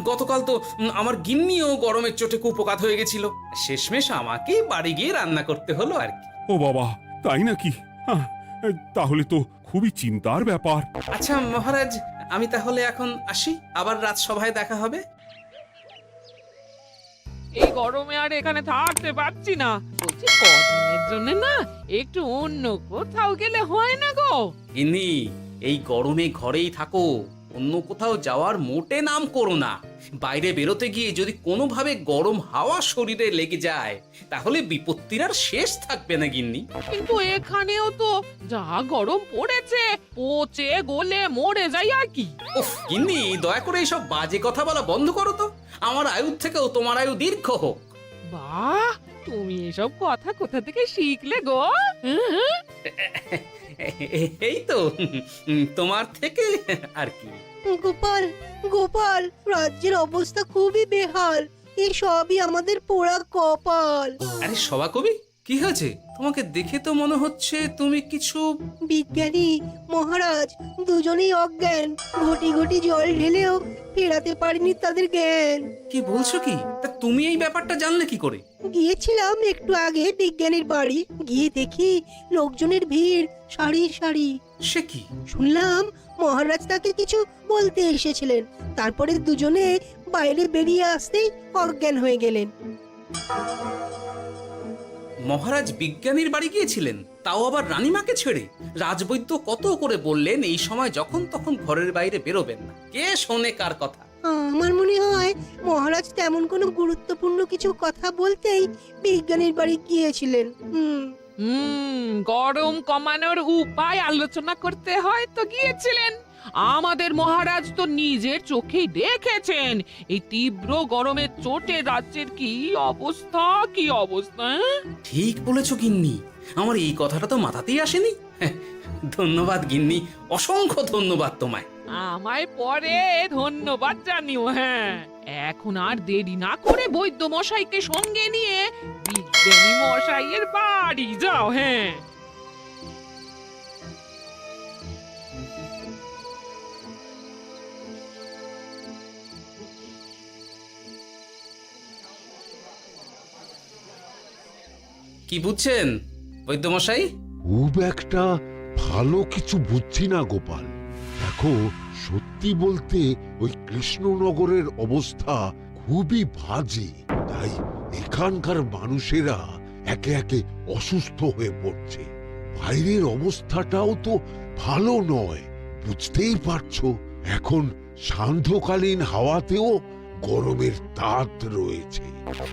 গতকাল তো আমার গিন্নিও গরমের চোটে কুপোকাত হয়ে গেছিল। শেষমেশ আমাকেই বাড়ি গিয়ে রান্না করতে হলো আর কি। ও বাবা, তাই নাকি? তাহলে তো খুবই চিন্তার ব্যাপার। আচ্ছা মহারাজ, আমি তাহলে এখন আসি, আবার রাজসভায় দেখা হবে। এই গরমে আর এখানে থাকতে পারছি না। বলছি কদিনের জন্য না একটু অন্য কোথাও গেলে হয় না গো? গিন্নি, এই গরমে ঘরেই থাকো, অন্য কোথাও যাওয়ার মোটে নাম করো না। বাইরে বেরোতে গিয়ে যদি কোনোভাবে গরম হাওয়া শরীরে লেগে যায়, তাহলে বিপত্তির আর শেষ থাকবে না গিন্নি। কিন্তু এখানেও তো যা গরম পড়েছে, পচে গলে মরে যাই আর কি। উফ গিন্নি, দয়া করে এইসব বাজে কথা বলা বন্ধ করো তো। আমার আয়ুর থেকেও তোমার আয়ু দীর্ঘ হোক। বাহ, তুমি এসব কথা কোথা থেকে শিখলে গো? হুম? এই তো তোমার থেকে আর কি। গোপাল, গোপাল, রাজ্যের অবস্থা খুবই বেহাল। এই সবই আমাদের পোড়া কপাল। আরে সভা কবি, কি হয়েছে? তোমাকে দেখে তো মনে হচ্ছে তুমি কিছু... বিজ্ঞানী মহারাজ দুজনেই অজ্ঞান। ঘটি ঘটি জল ঢেলেও ফেরাতে পারেনি তাদের জ্ঞান। কি বলছো কি? তা তুমি এই ব্যাপারটা জানলে কি করে? গিয়েছিলাম একটু আগে বিজ্ঞানীর বাড়ি, গিয়ে দেখি লোকজনের ভিড় সারি সারি। সে কি? শুনলাম মহারাজ তাকে কিছু বলতে এসেছিলেন, তারপরে দুজনে বাইরে বেরিয়ে আসতেই অজ্ঞান হয়ে গেলেন। মহারাজ বিজ্ঞানীর বাড়ি গিয়েছিলেন, তাও আবার রানীমাকে ছেড়ে? রাজবৈদ্য কত করে বললেন এই সময় যখন তখন ঘরের বাইরে বেরোবেন না। কে শোনে কার কথা? আমার মনে হয় মহারাজ তেমন কোনো গুরুত্বপূর্ণ কিছু কথা বলতেই বিজ্ঞানীর বাড়ি গিয়েছিলেন। গরম কমানোর উপায় আলোচনা করতে হয় তো গিয়েছিলেন। আমাদের মহারাজ তো নিজের চোখেই দেখেছেন এই তীব্র গরমের চোটে রাজ্যের কি অবস্থা, কি অবস্থা। ঠিক বলেছো গিন্নি, আমার এই কথাটা তো মাথাতেই আসেনি। ধন্যবাদ গিন্নি, অসংখ্য ধন্যবাদ তোমায়। আমায় পরে ধন্যবাদ জানিও। হ্যাঁ। এখন আর দেরি না করে বৈদ্য মশাইকে সঙ্গে নিয়ে বিজ্ঞানী মশাইয়ের বাড়ি যাও। হ্যাঁ, কি বুঝছেন বৈদ্যমশাই? খুব একটা ভালো কিছু বুঝছি না গোপাল। দেখো, সত্যি বলতে ওই কৃষ্ণনগরের অবস্থা খুবই বাজে। তাই এখানকার মানুষেরা একে একে অসুস্থ হয়ে পড়ছে। বাইরের অবস্থাটাও তো ভালো নয়, বুঝতেই পারছো। এখন সান্ধ্যকালীন হাওয়াতেও গরমের তাত রয়েছে।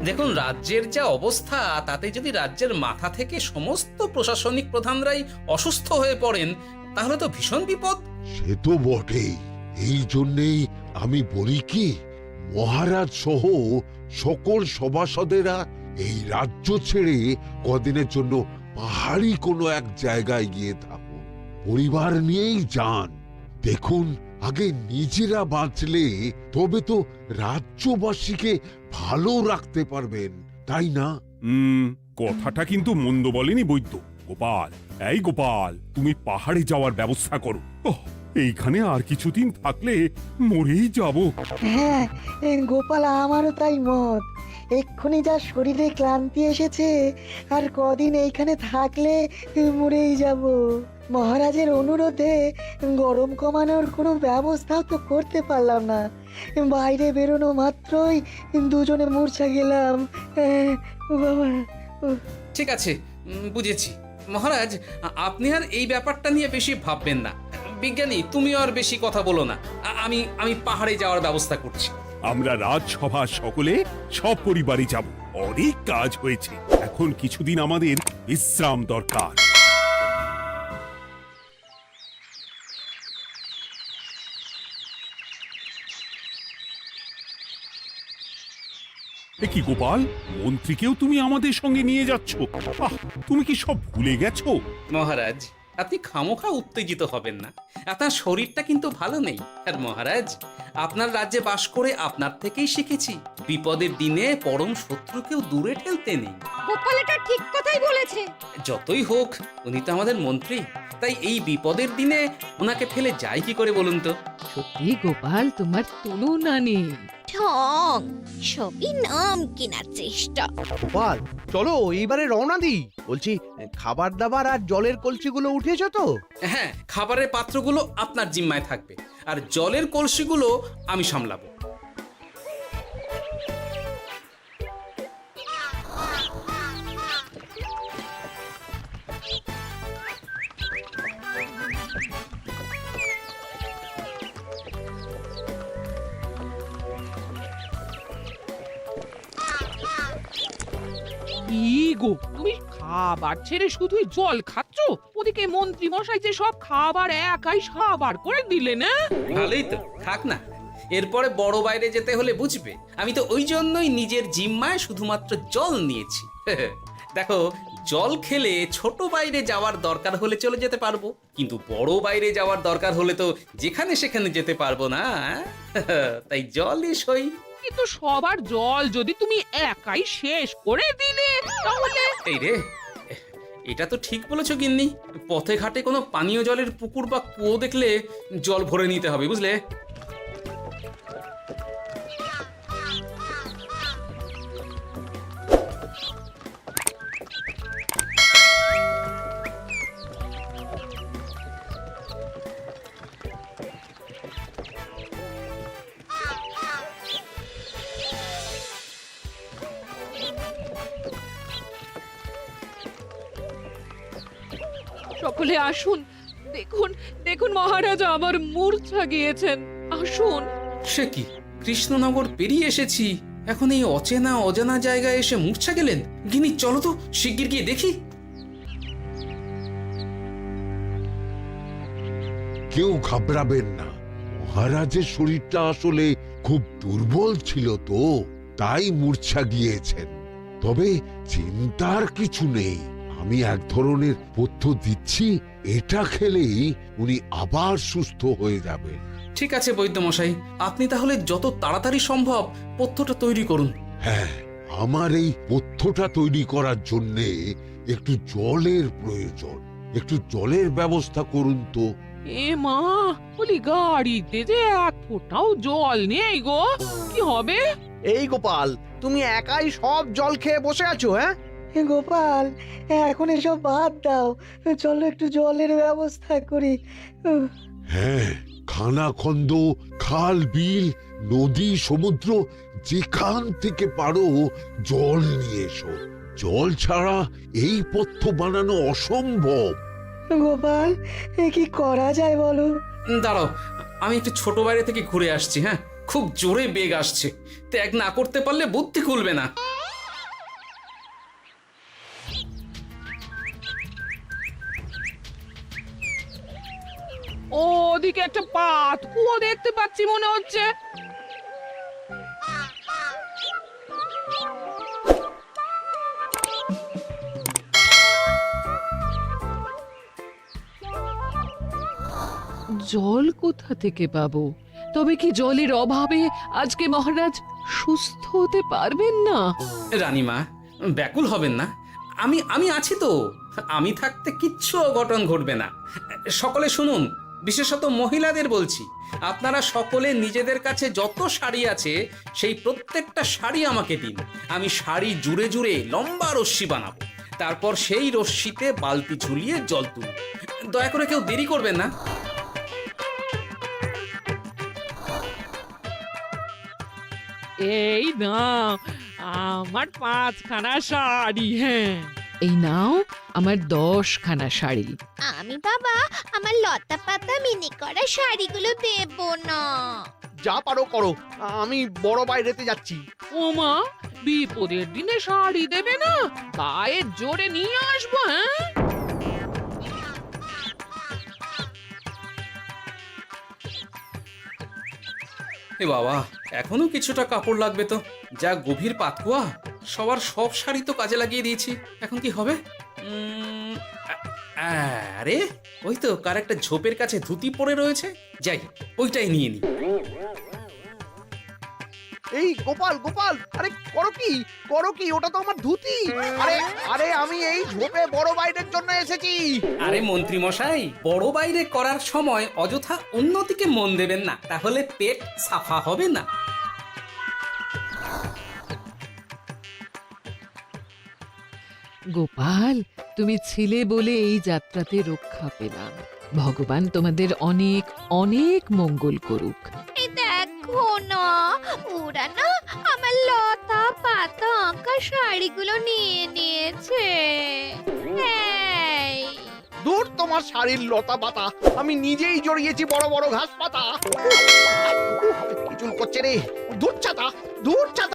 দেখুন, রাজ্যের যা অবস্থা, তাতে যদি রাজ্যের মাথা থেকে সমস্ত প্রশাসনিক প্রধানরাই অসুস্থ হয়ে পড়েন, তাহলে তো ভীষণ বিপদ। সে তো বটেই। এই জন্যেই আমি বলি কি, মহারাজ সহ সকল সভাসদেরা এই রাজ্য ছেড়ে কদিনের জন্য পাহাড়ি কোনো এক জায়গায় গিয়ে থাকুন, পরিবার নিয়েই যান। দেখুন, আগে নিজেরা বাঁচলে তবে তো রাজ্যবাসীকে ভালো রাখতে পারবেন, তাই না? কথাটা কিন্তু মন্দ বলেনি বৈদ্য। গোপাল, এই গোপাল, তুমি পাহাড়ে যাওয়ার ব্যবস্থা করো। এইখানে আর কিছুদিন থাকলে মরেই যাব। হ্যাঁ গোপাল, আমারও তাই মত। এক্ষুনি যা শরীরে ক্লান্তি এসেছে, আর কদিন এইখানে থাকলে মরেই যাব। মহারাজের অনুরোধে গরম কমানোর কোনো ব্যবস্থাও তো করতে পারলাম না। বাইরে বেরোনো মাত্রই দুজনে মূর্ছা গেলাম। বাবা, ঠিক আছে, বুঝেছি। মহারাজ, আপনি আর এই ব্যাপারটা নিয়ে বেশি ভাববেন না। বিজ্ঞানী, তুমিও আর বেশি কথা বলো না। আমি পাহাড়ে যাওয়ার ব্যবস্থা করছি। আমরা রাজসভা সকলে সব পরিবারে যাব। অনেক কাজ হয়েছে, এখন কিছুদিন আমাদের বিশ্রাম দরকার। কি গোপাল, মন্ত্রীকেও তুমি আমাদের সঙ্গে নিয়ে যাচ্ছ? তুমি কি সব ভুলে গেছো? মহারাজ, আপনি খামোখা উত্তেজিত হবেন না। আপনার শরীরটা কিন্তু ভালো নেই। আর মহারাজ, আপনার রাজ্যে বাস করে আপনার থেকেই শিখেছি, বিপদের দিনে পরম শত্রুকেও দূরে ঠেলতে নেই। গোপাল এটা ঠিক কথাই বলেছে। যতই হোক, উনি তো আমাদের মন্ত্রী, তাই এই বিপদের দিনে ওনাকে ফেলে যায় কি করে বলুন তো? সত্যি গোপাল, তোমার তুলনা নেই। ঠং, সবই নাম কেনার চেষ্টা। গোপাল, চলো এইবারে রওনা দিই। বলছি, খাবার দাবার আর জলের কলসিগুলো উঠেছ তো? হ্যাঁ, খাবারের পাত্রগুলো আপনার জিম্মায় থাকবে, আর জলের কলসিগুলো আমি সামলাবো। কি গো, তুমি খাবার ছেড়ে শুধুই জল খাচ্ছ? ওদিকে মন্ত্রী মশাই যে সব খাবার একাই সাবার করে দিলে না? ভালোই তো, থাক না। এরপরে বড় বাইরে যেতে হলে বুঝবে। আমি তো ওই জন্যই নিজের জিম্মায় শুধুমাত্র জল নিয়েছি। দেখো, জল খেলে ছোট বাইরে যাওয়ার দরকার হলে চলে যেতে পারবো, কিন্তু বড় বাইরে যাওয়ার দরকার হলে তো যেখানে সেখানে যেতে পারবো না। তাই জলই সই। কিন্তু সবার জল যদি তুমি একাই শেষ করে দিলে, তাহলে? এই রে, এটা তো ঠিক বলেছো গিন্নি। পথে ঘাটে কোনো পানীয় জলের পুকুর বা কুয়ো দেখলে জল ভরে নিতে হবে, বুঝলে? সকলে আসুন, দেখুন দেখুন, মহারাজ আবার মূর্ছা গিয়েছেন। আসুন। সে কি, কৃষ্ণনগর পেরিয়ে এসেছি, এখন এই অচেনা অজানা জায়গায় এসে মূর্ছা গেলেন? গিনি, চলো তো শিগগির গিয়ে দেখি। কেউ ঘাবড়াবেন না। মহারাজের শরীরটা আসলে খুব দুর্বল ছিল তো, তাই মূর্ছা গিয়েছেন। তবে চিন্তার কিছু নেই, আমি এক ধরনের পথ্য দিচ্ছি, এটা খেলেই উনি আবার সুস্থ হয়ে যাবেন। ঠিক আছে বৈদ্যমশাই, আপনি তাহলে যত তাড়াতাড়ি সম্ভব পথ্যটা তৈরি করুন। হ্যাঁ, আমার এই পথ্যটা তৈরি করার জন্যে একটু জলের প্রয়োজন। একটু জলের ব্যবস্থা করুন তো। এ মা, বলি গাড়িতে যে এক ফোঁটাও জল নেই গো, কি হবে? এই গোপাল, তুমি একাই সব জল খেয়ে বসে আছো? হ্যাঁ গোপাল, এখন এসব বাদ দাও, চলো একটু জলের ব্যবস্থা করি। হ্যাঁ, খানাখন্দ, খাল, বিল, নদী, সমুদ্র, যেখান থেকে পারো জল নিয়ে এসো। জল ছাড়া এই পথ্য বানানো অসম্ভব। গোপাল, কি করা যায় বলো? দাঁড়াও, আমি একটু ছোট বাইরে থেকে ঘুরে আসছি। হ্যাঁ, খুব জোরে বেগ আসছে, ত্যাগ না করতে পারলে বুদ্ধি খুলবে না। ওদিকে একটা পাত কুয়ো দেখতে পাচ্ছি মনে হচ্ছে। জল কোথা থেকে পাবো? তবে কি জলের অভাবে আজকে মহারাজ সুস্থ হতে পারবেন না? রানীমা, ব্যাকুল হবেন না, আমি আমি আছি তো। আমি থাকতে কিচ্ছু অঘটন ঘটবে না। সকলে শুনুন, বিশেষত মহিলাদের বলছি, আপনারা সকলে নিজেদের কাছে যত শাড়ি আছে সেই প্রত্যেকটা শাড়ি আমাকে দিন। আমি শাড়ি জুড়ে জুড়ে লম্বা রশ্মি বানাবো, তারপর সেই রশ্মিতে বালতি ঝুলিয়ে জল তুলব। দয়া করে কেউ দেরি করবেন না। এই নাও আমার 5খানা শাড়ি। হ্যাঁ, এই নাও আমার 10খানা শাড়ি। আমি বাবা আমার লতা পাতা মিনি করা শাড়িগুলো দেব না। যা পারো করো, আমি বড় বাইরেতে যাচ্ছি। ওমা, বিপদের দিনে শাড়ি দেবে না? গায়ের জোরে নিয়ে আসবো। হ্যাঁ, এ বাবা, এখনো কিছুটা কাপড় লাগবে তো। যা গভীর পাতকুয়া, সবার সব শাড়ি তো কাজে লাগিয়ে দিয়েছি, এখন কি হবে? আরে ওই তো কার একটা ঝোপের কাছে ধুতি পড়ে রয়েছে, যাই ওইটাই নিয়ে নি। এই গোপাল, গোপাল, আরে করো কি? ওটা তো আমার ধুতি। আরে আরে আমি এই ঝোপে বড় বাইরের জন্য এসেছি। আরে মন্ত্রী মশাই, বড় বাইরে করার সময় অযথা অন্যদিকে মন দেবেন না, তাহলে পেট সাফা হবে না। গোপাল, তুমি ছিলে বলে এই যাত্রাতে রক্ষা পেলাম। ভগবান তোমাদের অনেক অনেক মঙ্গল করুক। এই দেখো না, ওরা না আমার লতা পাতা আঁকা শাড়িগুলো নিয়ে নিয়েছে। এই, দূর তোমার শাড়ির লতা পাতা, আমি নিজেই জড়িয়েছি বড় বড় ঘাস পাতা। চুল করছে রে, দূর ছাতা, দূর ছাতা।